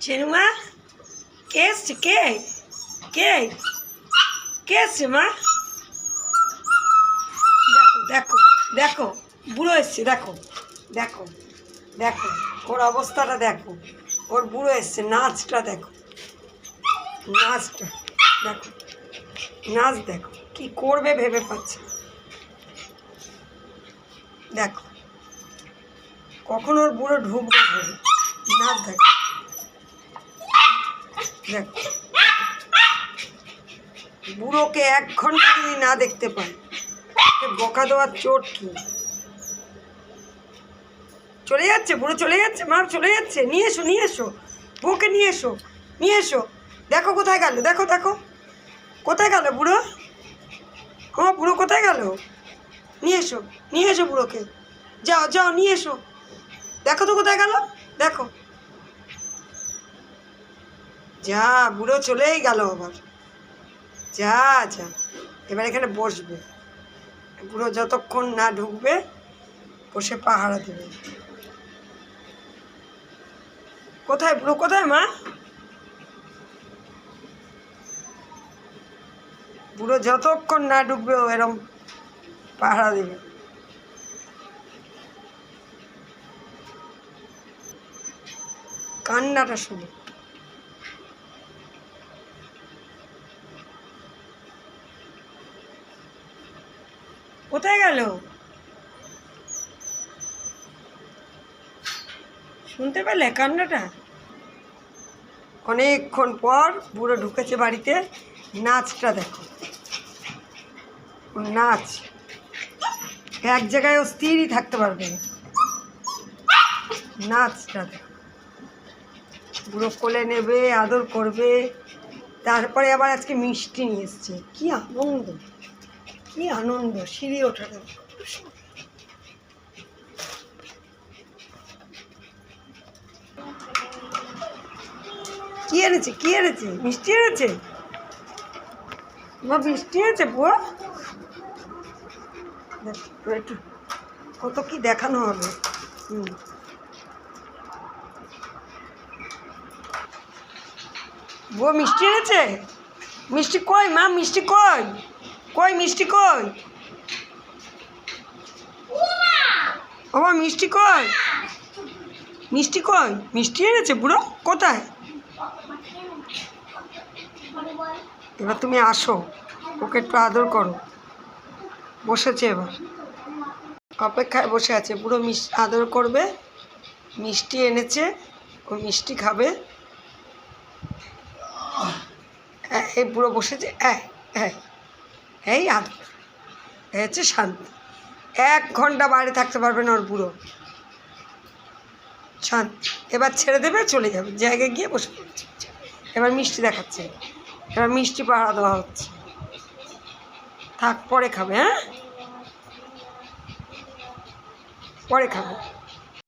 চেনুমা কে এসছে? কে কে কে এসছে মা? দেখো দেখো দেখো, বুড়ো এসছে, দেখো দেখো দেখো, ওর অবস্থাটা দেখো, ওর বুড়ো এসছে, নাচটা দেখো, নাচটা দেখো, নাচ দেখো, কি করবে ভেবে পাচ্ছে। দেখো কখন ওর বুড়ো ঢুকবে ঘরে, নাচ দেখো দেখো। বুড়োকে 1 ঘন্টা যদি না দেখতে পাই, বকা দেওয়ার চোট কি? চলে যাচ্ছে বুড়ো, চলে যাচ্ছে মা, চলে যাচ্ছে। নিয়ে এসো, নিয়ে এসো, বউকে নিয়ে এসো, নিয়ে এসো। দেখো কোথায় গেল, দেখো দেখো কোথায় গেল বুড়ো, আমার বুড়ো কোথায় গেল? নিয়ে এসো, নিয়ে এসো বুড়োকে, যাও যাও নিয়ে এসো। দেখো তো কোথায় গেল, দেখো। যা, বুড়ো চলেই গেল আবার। যা যা, এবার এখানে বসবে, বুড়ো যতক্ষণ না ঢুকবে বসে পাহারা দেবে। কোথায় বুড়ো, কোথায় মা? বুড়ো যতক্ষণ না ঢুকবে ও এরম পাহারা দেবে। কান্নাটা শুনে কোথায় গেল? শুনতে পেলে কান্নাটা? অনেকক্ষণ পর বুড়ো ঢুকেছে বাড়িতে। নাচটা দেখো, নাচ, এক জায়গায় ও স্থিরই থাকতে পারবে না। নাচটা দেখো, বুড়ো কোলে নেবে, আদর করবে। তারপরে আবার আজকে মিষ্টি নিয়ে এসছে। কি আনন্দ, কি আনন্দ, সিঁড়ি ওঠা দেখো। কি এনেছে, কি এনেছে? মিষ্টি এনেছে মা, মিষ্টি এনেছে বুয়া। একটু কত কি দেখানো হবে। বুয়া মিষ্টি এনেছে। মিষ্টি কই মা, মিষ্টি কই? কই মিষ্টি কই? ও মা, মিষ্টি কই? মিষ্টি কই? মিষ্টি এনেছে বুড়ো, কোথায়? এবার তুমি আসো, ওকে একটু আদর করো। বসেছে এবার, অপেক্ষায় বসে আছে। বুড়ো আদর করবে, মিষ্টি এনেছে, ও মিষ্টি খাবে। এই বুড়ো বসেছে, এই আদর, এই হচ্ছে শান্তি। 1 ঘন্টা বাইরে থাকতে পারবে না ওর বুড়ো, শান্তি। এবার ছেড়ে দেবে, চলে যাবে জায়গায় গিয়ে বসে পড়ছে। এবার মিষ্টি দেখাচ্ছে, এবার মিষ্টি পাহারা দেওয়া হচ্ছে। থাক, পরে খাবে, হ্যাঁ পরে খাবে।